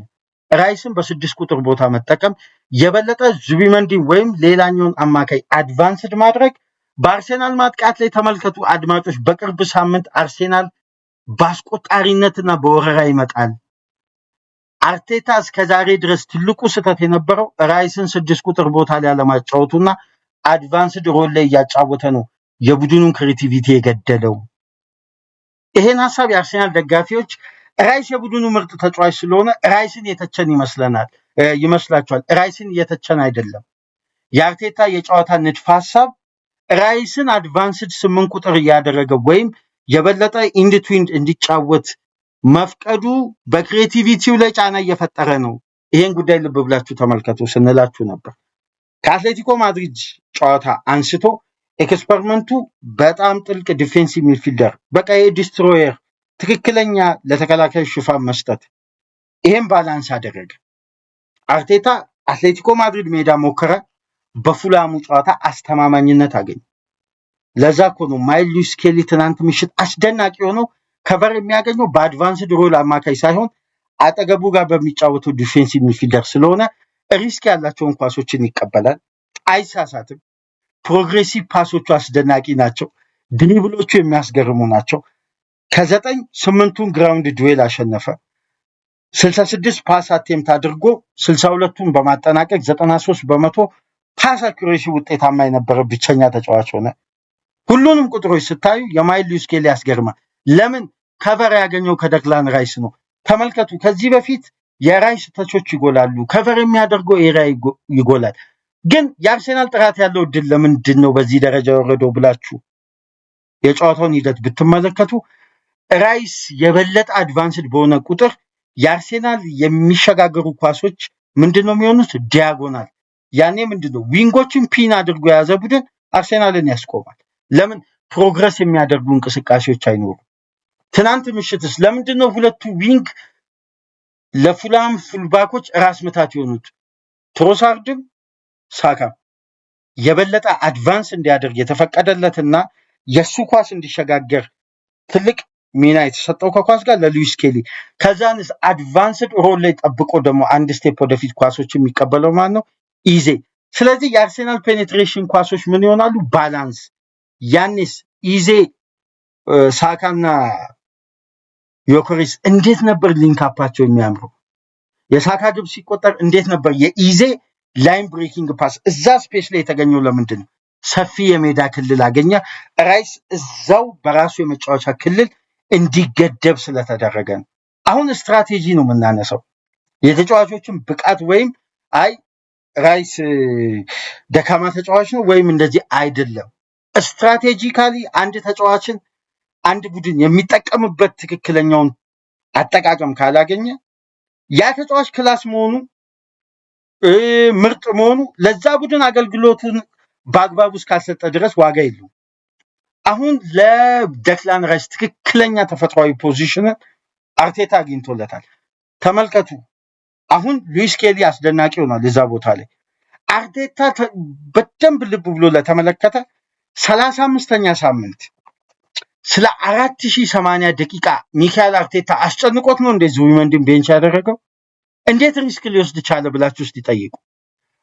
ራይስን በ6 ቁጥር ቦታ መጠቀም የበለጠ ዙቢመንዲ ወይም ሌላኛውን አማካይ አድቫንስድ ማድረግ በአርሴናል ማጥቃት ላይ ተመልከቱ አድማጮች። በቅርብ ሳምንት አርሴናል በአስቆጣሪነትና በወረራ ይመጣል። አርቴታ እስከዛሬ ድረስ ትልቁ ስህተት የነበረው ራይስን 6 ቁጥር ቦታ ላይ አለማጫወቱና አድቫንስድ ሮል ላይ እያጫወተ ነው የቡድኑን ክሬቲቪቲ የገደለው። ይሄን ሀሳብ የአርሴናል ደጋፊዎች ራይስ የቡድኑ ምርጥ ተጫዋች ስለሆነ ራይስን የተቸን ይመስላችኋል። ራይስን እየተቸን አይደለም። የአርቴታ የጨዋታ ንድፍ ሀሳብ ራይስን አድቫንስድ 8 ቁጥር እያደረገ ወይም የበለጠ ኢንድትዊንድ እንዲጫወት መፍቀዱ በክሬቲቪቲው ላይ ጫና እየፈጠረ ነው። ይሄን ጉዳይ ልብ ብላችሁ ተመልከቱ ስንላችሁ ነበር። ከአትሌቲኮ ማድሪድ ጨዋታ አንስቶ ኤክስፐሪመንቱ በጣም ጥልቅ ዲፌንሲቭ ሚድፊልደር፣ በቃ የዲስትሮየር ትክክለኛ ለተከላካይ ሽፋን መስጠት፣ ይሄን ባላንስ አደረገ። አርቴታ አትሌቲኮ ማድሪድ ሜዳ ሞከረ፣ በፉላሙ ጨዋታ አስተማማኝነት አገኘ። ለዛ እኮ ነው ማይልስ ሉዊስ ስኬሊ ትናንት ምሽት አስደናቂ ሆኖ ከቨር የሚያገኘው በአድቫንስድ ሮል አማካይ ሳይሆን አጠገቡ ጋር በሚጫወተው ዲፌንሲቭ ሚድፊልደር ስለሆነ ሪስክ ያላቸውን ኳሶችን ይቀበላል፣ አይሳሳትም። ፕሮግሬሲቭ ፓሶቹ አስደናቂ ናቸው፣ ድሪብሎቹ የሚያስገርሙ ናቸው። ከ9 8ቱን ግራውንድ ዱዌል አሸነፈ። 66 ፓስ አቴምፕት አድርጎ 62ቱን በማጠናቀቅ 93 በመቶ ፓስ አኩሬሲ ውጤታማ የነበረ ብቸኛ ተጫዋች ሆነ። ሁሉንም ቁጥሮች ስታዩ የማይልስ ሉዊስ ስኬሊ ያስገርማል። ለምን? ከቨር ያገኘው ከደክላን ራይስ ነው። ተመልከቱ። ከዚህ በፊት የራይስ ተቾች ይጎላሉ፣ ከቨር የሚያደርገው ኤሪያ ይጎላል። ግን የአርሴናል ጥራት ያለው እድል ለምንድን ነው በዚህ ደረጃ የወረደው ብላችሁ የጨዋታውን ሂደት ብትመለከቱ ራይስ የበለጠ አድቫንስድ በሆነ ቁጥር የአርሴናል የሚሸጋገሩ ኳሶች ምንድነው የሚሆኑት? ዲያጎናል። ያኔ ምንድነው ዊንጎችን ፒን አድርጎ የያዘ ቡድን አርሴናልን ያስቆማል። ለምን? ፕሮግረስ የሚያደርጉ እንቅስቃሴዎች አይኖሩም። ትናንት ምሽትስ ለምንድነው ሁለቱ ዊንግ ለፉላም ፉልባኮች ራስ ምታት የሆኑት? ትሮሳርድም ሳካም የበለጠ አድቫንስ እንዲያደርግ የተፈቀደለትና የሱ ኳስ እንዲሸጋገር ትልቅ ሚና የተሰጠው ከኳስ ጋር ለሉዊስ ስኬሊ፣ ከዛንስ አድቫንስድ ሮል ላይ ጠብቆ ደግሞ አንድ ስቴፕ ወደፊት ኳሶች የሚቀበለው ማን ነው? ኢዜ። ስለዚህ የአርሴናል ፔኔትሬሽን ኳሶች ምን ይሆናሉ? ባላንስ። ያኔስ ኢዜ ሳካና ዮከሬስ እንዴት ነበር ሊንካፓቸው የሚያምረው። የሳካ ግብ ሲቆጠር እንዴት ነበር የኢዜ ላይን ብሬኪንግ ፓስ እዛ ስፔስ ላይ የተገኘው ለምንድን ነው? ሰፊ የሜዳ ክልል አገኘ። ራይስ እዛው በራሱ የመጫወቻ ክልል እንዲገደብ ስለተደረገ ነው። አሁን ስትራቴጂ ነው የምናነሳው፣ የተጫዋቾችን ብቃት ወይም አይ ራይስ ደካማ ተጫዋች ነው ወይም እንደዚህ አይደለም። ስትራቴጂካሊ አንድ ተጫዋችን አንድ ቡድን የሚጠቀምበት ትክክለኛውን አጠቃቀም ካላገኘ ያ ተጫዋች ክላስ መሆኑ ምርጥ መሆኑ ለዛ ቡድን አገልግሎትን በአግባቡ እስካልሰጠ ድረስ ዋጋ የለውም። አሁን ለደክላን ራይስ ትክክለኛ ተፈጥሯዊ ፖዚሽን አርቴታ አግኝቶለታል። ተመልከቱ። አሁን ሉዊስ ኬሊ አስደናቂ ሆኗል እዛ ቦታ ላይ። አርቴታ በደንብ ልብ ብሎ ለተመለከተ 35ኛ ሳምንት ስለ 4080 ደቂቃ ሚካኤል አርቴታ አስጨንቆት ነው እንደዚህ ዙቢሜንዲን ቤንች ያደረገው? እንዴት ሪስክ ሊወስድ ቻለ ብላችሁ እስቲ ጠይቁ።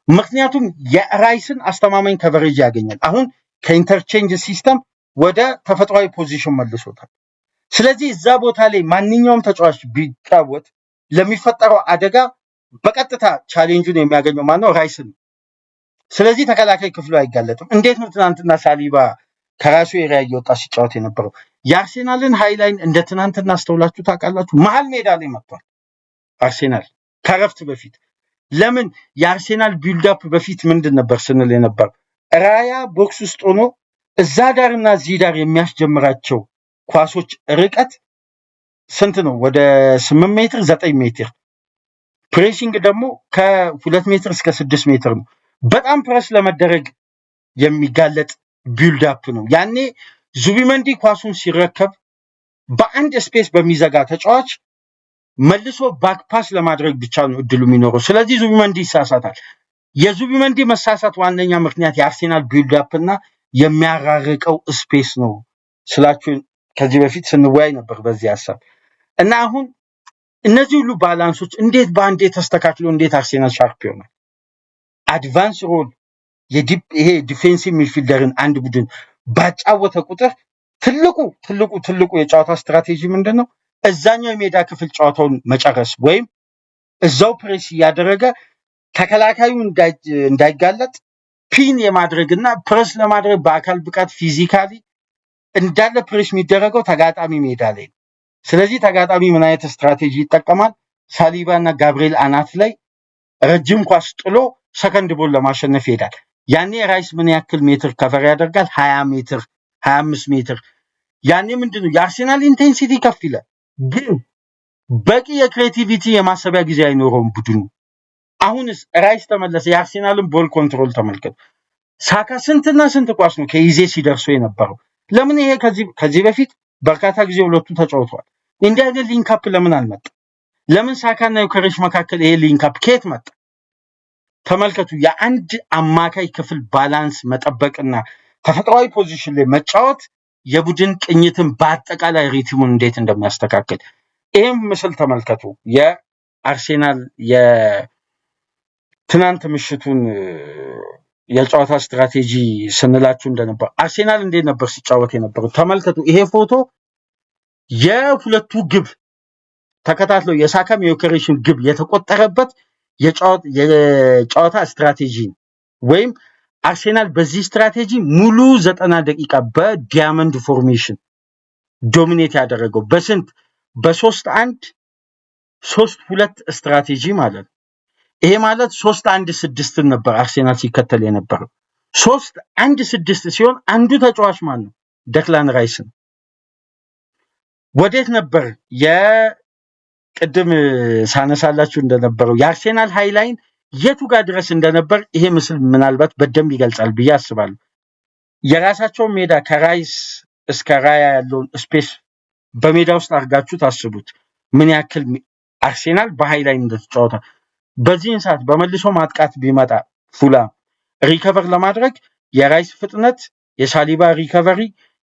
ምክንያቱም የራይስን አስተማማኝ ከቨሬጅ ያገኛል። አሁን ከኢንተርቼንጅ ሲስተም ወደ ተፈጥሯዊ ፖዚሽን መልሶታል። ስለዚህ እዛ ቦታ ላይ ማንኛውም ተጫዋች ቢጫወት ለሚፈጠረው አደጋ በቀጥታ ቻሌንጁን የሚያገኘው ማነው? ራይስን። ስለዚህ ተከላካይ ክፍሉ አይጋለጥም። እንዴት ነው ትናንትና ሳሊባ ከራሱ ኤሪያ እየወጣ ሲጫወት የነበረው? የአርሴናልን ሃይላይን እንደ ትናንትና አስተውላችሁ ታውቃላችሁ? መሀል ሜዳ ላይ መጥቷል አርሴናል ከረፍት በፊት። ለምን? የአርሴናል ቢልዳፕ በፊት ምንድን ነበር ስንል የነበር ራያ ቦክስ ውስጥ ሆኖ እዛ ዳርና እዚህ ዳር የሚያስጀምራቸው ኳሶች ርቀት ስንት ነው? ወደ 8 ሜትር 9 ሜትር። ፕሬሲንግ ደግሞ ከ2 ሜትር እስከ 6 ሜትር ነው። በጣም ፕረስ ለመደረግ የሚጋለጥ ቢልዳፕ ነው። ያኔ ዙቢሜንዲ ኳሱን ሲረከብ በአንድ ስፔስ በሚዘጋ ተጫዋች መልሶ ባክፓስ ለማድረግ ብቻ ነው እድሉ የሚኖረው። ስለዚህ ዙቢሜንዲ ይሳሳታል። የዙቢሜንዲ መሳሳት ዋነኛ ምክንያት የአርሴናል ቢልዳፕ እና የሚያራርቀው ስፔስ ነው ስላችሁ ከዚህ በፊት ስንወያይ ነበር በዚህ ሐሳብ። እና አሁን እነዚህ ሁሉ ባላንሶች እንዴት በአንዴ ተስተካክሎ እንዴት አርሴናል ሻርፕ ይሆናል? አድቫንስ ሮል ይሄ ዲፌንሲቭ ሚድፊልደርን አንድ ቡድን ባጫወተ ቁጥር ትልቁ የጨዋታ ስትራቴጂ ምንድን ነው? እዛኛው የሜዳ ክፍል ጨዋታውን መጨረስ ወይም እዛው ፕሬስ እያደረገ ተከላካዩ እንዳይጋለጥ ፒን የማድረግና ፕሬስ ለማድረግ በአካል ብቃት ፊዚካሊ እንዳለ ፕሬስ የሚደረገው ተጋጣሚ ሜዳ ላይ። ስለዚህ ተጋጣሚ ምን አይነት ስትራቴጂ ይጠቀማል? ሳሊባና ጋብሪኤል አናት ላይ ረጅም ኳስ ጥሎ ሰከንድ ቦል ለማሸነፍ ይሄዳል። ያኔ ራይስ ምን ያክል ሜትር ከቨር ያደርጋል? 20 ሜትር 25 ሜትር። ያኔ ምንድነው የአርሴናል ኢንቴንሲቲ ከፍ ይላል፣ ግን በቂ የክሬቲቪቲ የማሰቢያ ጊዜ አይኖረውም ቡድኑ። አሁንስ ራይስ ተመለሰ። የአርሴናልን ቦል ኮንትሮል ተመልከቱ። ሳካ ስንትና ስንት ኳስ ነው ከኢዜ ሲደርሱ የነበረው? ለምን ይሄ ከዚህ በፊት በርካታ ጊዜ ሁለቱ ተጫውተዋል። እንዲህ አይነት ሊንካፕ ለምን አልመጣ? ለምን ሳካና ዮከሬስ መካከል ይሄ ሊንካፕ ከየት መጣ? ተመልከቱ። የአንድ አማካይ ክፍል ባላንስ መጠበቅና ተፈጥሯዊ ፖዚሽን ላይ መጫወት የቡድን ቅኝትን በአጠቃላይ ሪትሙን እንዴት እንደሚያስተካክል ይህም ምስል ተመልከቱ። የአርሴናል የትናንት ምሽቱን የጨዋታ ስትራቴጂ ስንላችሁ እንደነበር አርሴናል እንዴት ነበር ሲጫወት የነበረው ተመልከቱ። ይሄ ፎቶ የሁለቱ ግብ ተከታትለው የሳካም የዮከሬስን ግብ የተቆጠረበት የጨዋታ ስትራቴጂ ወይም አርሴናል በዚህ ስትራቴጂ ሙሉ 90 ደቂቃ በዲያመንድ ፎርሜሽን ዶሚኔት ያደረገው በስንት በ3-1 3-2 ስትራቴጂ ማለት ነው። ይሄ ማለት 3-1-6 ነበር አርሴናል ሲከተል የነበረው። 3-1-6 ሲሆን አንዱ ተጫዋች ማን ነው? ደክላን ራይስ ነው። ወዴት ነበር የቅድም ሳነሳላችሁ እንደነበረው የአርሴናል ሃይላይን የቱ ጋር ድረስ እንደነበር ይሄ ምስል ምናልባት በደንብ ይገልጻል ብዬ አስባለሁ። የራሳቸው ሜዳ ከራይስ እስከ ራያ ያለውን ስፔስ በሜዳ ውስጥ አድርጋችሁ ታስቡት ምን ያክል አርሴናል በሃይላይን እንደተጫወተ። በዚህን ሰዓት በመልሶ ማጥቃት ቢመጣ ፉላም ሪከቨር ለማድረግ የራይስ ፍጥነት፣ የሳሊባ ሪከቨሪ፣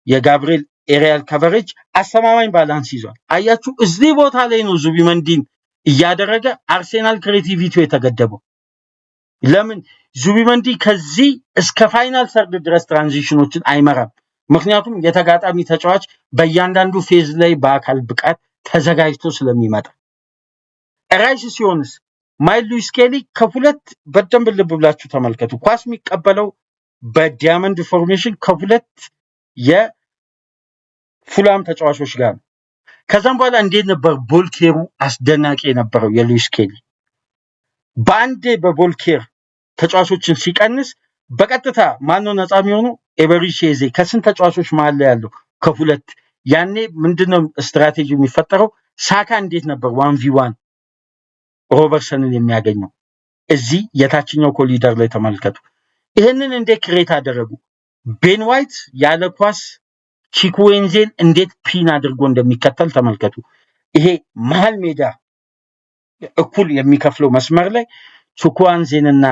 የጋብሪኤል ኤሪያል ከቨሬጅ አስተማማኝ ባላንስ ይዟል። አያችሁ፣ እዚህ ቦታ ላይ ነው ዙቢሜንዲን እያደረገ አርሴናል ክሬቲቪቲው የተገደበው። ለምን? ዙቢሜንዲ ከዚህ እስከ ፋይናል ሰርድ ድረስ ትራንዚሽኖችን አይመራም። ምክንያቱም የተጋጣሚ ተጫዋች በእያንዳንዱ ፌዝ ላይ በአካል ብቃት ተዘጋጅቶ ስለሚመጣ ራይስ ሲሆንስ ማይልስ ሉዊስ ስኬሊ ከሁለት በደንብ ልብ ብላችሁ ተመልከቱ። ኳስ የሚቀበለው በዲያመንድ ፎርሜሽን ከሁለት የፉላም ተጫዋቾች ጋር ነው። ከዛም በኋላ እንዴት ነበር ቦልኬሩ አስደናቂ የነበረው የሉዊስ ስኬሊ በአንዴ በቦልኬር ተጫዋቾችን ሲቀንስ በቀጥታ ማነው ነፃ የሚሆነው? ኤበሪቼዜ ከስንት ተጫዋቾች መሀል ላይ ያለው ከሁለት። ያኔ ምንድነው ስትራቴጂ የሚፈጠረው? ሳካ እንዴት ነበር 1v1 ሮበርትሰንን የሚያገኘው? እዚህ የታችኛው ኮሊደር ላይ ተመልከቱ። ይህንን እንዴት ክሬት አደረጉ? ቤን ዋይት ያለ ኳስ ቺኩዌንዜን እንዴት ፒን አድርጎ እንደሚከተል ተመልከቱ። ይሄ መሀል ሜዳ እኩል የሚከፍለው መስመር ላይ ቺኩዌንዜንና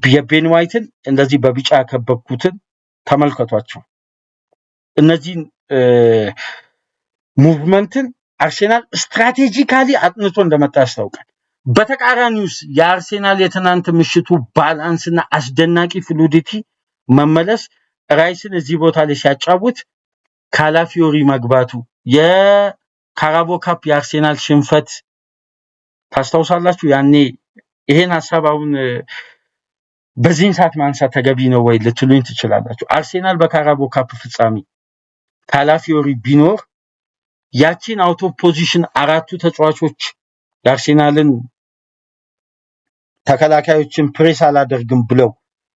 የቤን ዋይትን እንደዚህ በቢጫ ያከበብኩትን ተመልከቷቸው። እነዚህን ሙቭመንትን አርሴናል ስትራቴጂካሊ አጥንቶ እንደመጣ ያስታውቃል። በተቃራኒውስ የአርሴናል የትናንት ምሽቱ ባላንስና አስደናቂ ፍሉዲቲ መመለስ ራይስን እዚህ ቦታ ላይ ሲያጫውት ካላፊዮሪ መግባቱ የካራቦ ካፕ የአርሴናል ሽንፈት ታስታውሳላችሁ። ያኔ ይሄን ሐሳብ አሁን በዚህን ሰዓት ማንሳት ተገቢ ነው ወይ ልትሉኝ ትችላላችሁ። አርሴናል በካራቦ ካፕ ፍጻሜ ካላፊዮሪ ቢኖር ያቺን አውት ኦፍ ፖዚሽን አራቱ ተጫዋቾች የአርሴናልን ተከላካዮችን ፕሬስ አላደርግም ብለው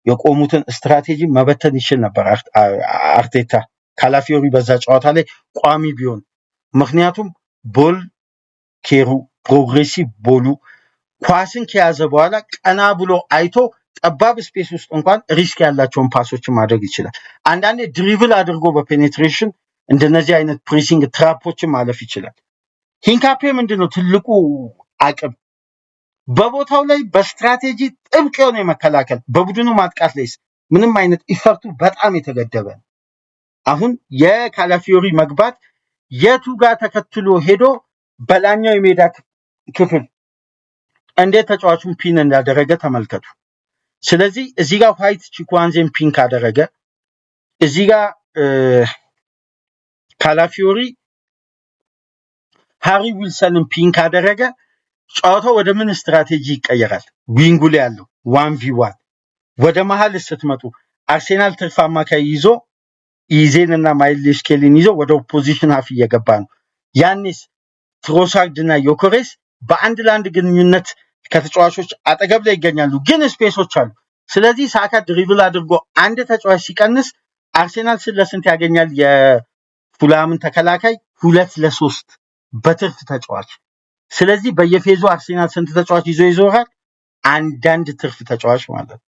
የቆሙትን ስትራቴጂ መበተን ይችል ነበር አርቴታ ካላፊዮሪ በዛ ጨዋታ ላይ ቋሚ ቢሆን። ምክንያቱም ቦል ኬሩ ፕሮግሬሲቭ ቦሉ ኳስን ከያዘ በኋላ ቀና ብሎ አይቶ ጠባብ ስፔስ ውስጥ እንኳን ሪስክ ያላቸውን ፓሶችን ማድረግ ይችላል። አንዳንዴ ድሪብል አድርጎ በፔኔትሬሽን እንደነዚህ አይነት ፕሬሲንግ ትራፖችን ማለፍ ይችላል። ሂንካፔ ምንድነው ትልቁ አቅም? በቦታው ላይ በስትራቴጂ ጥብቅ የሆነ የመከላከል በቡድኑ ማጥቃት ላይ ምንም አይነት ኢፈርቱ በጣም የተገደበ ነው። አሁን የካላፊዮሪ መግባት የቱ ጋር ተከትሎ ሄዶ በላኛው የሜዳ ክፍል እንዴት ተጫዋቹን ፒን እንዳደረገ ተመልከቱ። ስለዚህ እዚህ ጋር ዋይት ቺኩዌንዜን ፒን ካደረገ እዚህ ጋር ካላፊዮሪ ሃሪ ዊልሰንን ፒን ካደረገ ጨዋታው ወደ ምን ስትራቴጂ ይቀየራል? ዊንጉ ላይ ያለው 1v1 ወደ መሀል ስትመጡ አርሴናል ትርፍ አማካይ ይዞ ኢዜንና ማይልስ ስኬሊን ይዞ ወደ ኦፖዚሽን ሀፍ እየገባ ነው። ያኔስ ትሮሳርድና ዮኮሬስ በአንድ ለአንድ ግንኙነት ከተጫዋቾች አጠገብ ላይ ይገኛሉ፣ ግን ስፔሶች አሉ። ስለዚህ ሳካ ድሪብል አድርጎ አንድ ተጫዋች ሲቀንስ አርሴናል ለስንት ያገኛል? የፉላምን ተከላካይ 2-3 በትርፍ ተጫዋች። ስለዚህ በየፌዙ አርሴናል ስንት ተጫዋች ይዞ ይዞራል? አንዳንድ ትርፍ ተጫዋች ማለት ነው።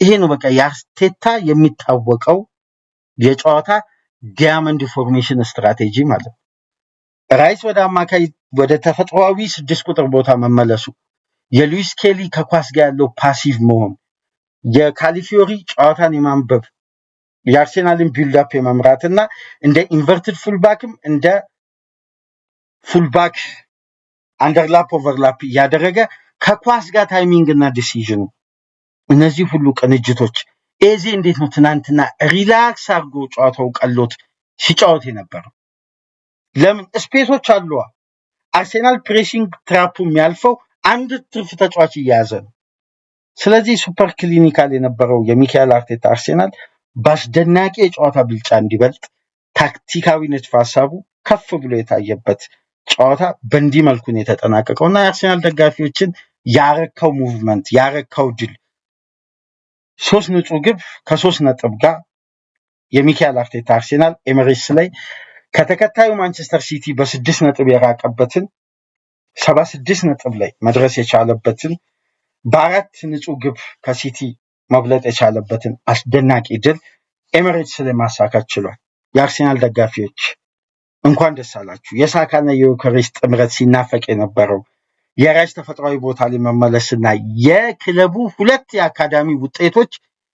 ይሄ ነው በቃ የአርቴታ የሚታወቀው የጨዋታ ዲያመንድ ፎርሜሽን ስትራቴጂ ማለት ነው። ራይስ ወደ አማካይ ወደ ተፈጥሯዊ 6 ቁጥር ቦታ መመለሱ፣ የሉዊስ ስኬሊ ከኳስ ጋር ያለው ፓሲቭ መሆን፣ የካላፊዮሪ ጨዋታን የማንበብ የአርሴናልን ቢልድ አፕ የመምራትና እንደ ኢንቨርትድ ፉልባክም እንደ ፉልባክ አንደርላፕ ኦቨርላፕ እያደረገ ከኳስ ጋር ታይሚንግ እና ዲሲዥን፣ እነዚህ ሁሉ ቅንጅቶች ኤዜ እንዴት ነው ትናንትና ሪላክስ አድርጎ ጨዋታው ቀሎት ሲጫወት የነበረው? ለምን ስፔሶች አሉ። አርሴናል ፕሬሲንግ ትራፑ የሚያልፈው አንድ ትርፍ ተጫዋች እየያዘ ነው። ስለዚህ ሱፐር ክሊኒካል የነበረው የሚካኤል አርቴታ አርሴናል በአስደናቂ የጨዋታ ብልጫ እንዲበልጥ ታክቲካዊ ንድፈ ሀሳቡ ከፍ ብሎ የታየበት ጨዋታ በእንዲህ መልኩ ነው የተጠናቀቀው እና የአርሴናል ደጋፊዎችን ያረካው ሙቭመንት ያረካው ድል 3 ንጹህ ግብ ከ3 ነጥብ ጋር የሚካኤል አርቴታ አርሴናል ኤሚሬትስ ላይ ከተከታዩ ማንቸስተር ሲቲ በ6 ነጥብ የራቀበትን 76 ነጥብ ላይ መድረስ የቻለበትን በ4 ንጹህ ግብ ከሲቲ መብለጥ የቻለበትን አስደናቂ ድል ኤሚሬትስ ላይ ማሳካት ችሏል። የአርሴናል ደጋፊዎች እንኳን ደስ አላችሁ። የሳካና የዮከሬስ ጥምረት ሲናፈቅ የነበረው የራይስ ተፈጥሯዊ ቦታ ላይ መመለስና የክለቡ 2 የአካዳሚ ውጤቶች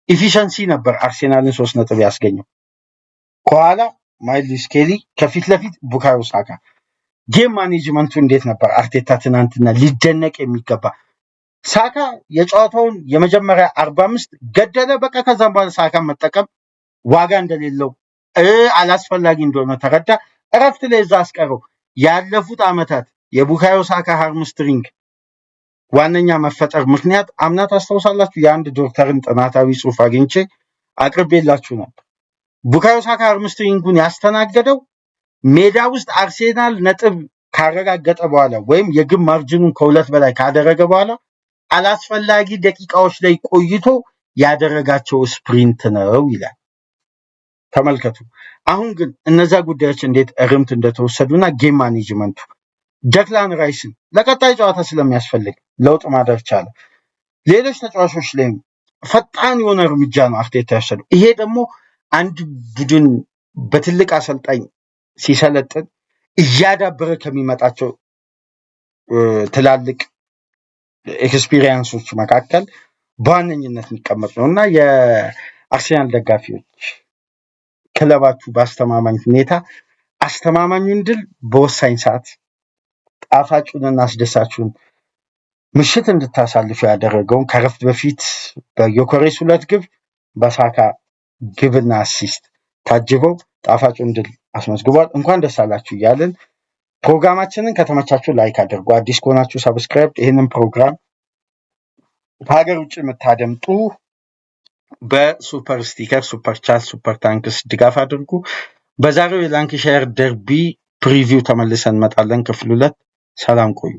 ኢፊሸንሲ ነበር አርሴናልን 3 ነጥብ ያስገኘው። ከኋላ ማይልስ ስኬሊ፣ ከፊት ለፊት ቡካዮ ሳካ። ጌም ማኔጅመንቱ እንዴት ነበር? አርቴታ ትናንትና ሊደነቅ የሚገባ ሳካ የጨዋታውን የመጀመሪያ 45 ገደለ። በቃ ከዛም በኋላ ሳካን መጠቀም ዋጋ እንደሌለው አላስፈላጊ እንደሆነ ተረዳ። እረፍት ላይ እዛ አስቀረው። ያለፉት ዓመታት የቡካዮ ሳካ ሃምስትሪንግ ዋነኛ መፈጠር ምክንያት አምና ታስታውሳላችሁ የአንድ ዶክተርን ጥናታዊ ጽሑፍ አግኝቼ አቅርቤላችሁ ነበር። ቡካዮ ሳካ ሃምስትሪንጉን ያስተናገደው ሜዳ ውስጥ አርሴናል ነጥብ ካረጋገጠ በኋላ ወይም የግብ ማርጅኑን ከሁለት በላይ ካደረገ በኋላ አላስፈላጊ ደቂቃዎች ላይ ቆይቶ ያደረጋቸው ስፕሪንት ነው ይላል። ተመልከቱ። አሁን ግን እነዛ ጉዳዮች እንዴት እርምት እንደተወሰዱና ጌም ማኔጅመንቱ ጀክላን ራይስን ለቀጣይ ጨዋታ ስለሚያስፈልግ ለውጥ ማድረግ ቻለ። ሌሎች ተጫዋቾች ላይም ፈጣን የሆነ እርምጃ ነው አርቴታ ያሰደው። ይሄ ደግሞ አንድ ቡድን በትልቅ አሰልጣኝ ሲሰለጥን እያዳበረ ከሚመጣቸው ትላልቅ ኤክስፒሪየንሶች መካከል በዋነኝነት የሚቀመጥ ነው እና የአርሴናል ደጋፊዎች ክለባችሁ በአስተማማኝ ሁኔታ አስተማማኙን ድል በወሳኝ ሰዓት ጣፋጩንና አስደሳችሁን ምሽት እንድታሳልፉ ያደረገውን ከረፍት በፊት በዮኬሬስ 2 ግብ በሳካ ግብና አሲስት ታጅበው ጣፋጩን ድል አስመዝግቧል። እንኳን ደስ አላችሁ እያልን ፕሮግራማችንን ከተመቻችሁ ላይክ አድርጉ። አዲስ ከሆናችሁ ሰብስክራይብ። ይህንን ፕሮግራም ከሀገር ውጭ የምታደምጡ በሱፐር ስቲከር፣ ሱፐር ቻት፣ ሱፐር ታንክስ ድጋፍ አድርጉ። በዛሬው የላንካሻየር ደርቢ ፕሪቪው ተመልሰን እንመጣለን። ክፍል 2 ሰላም ቆዩ።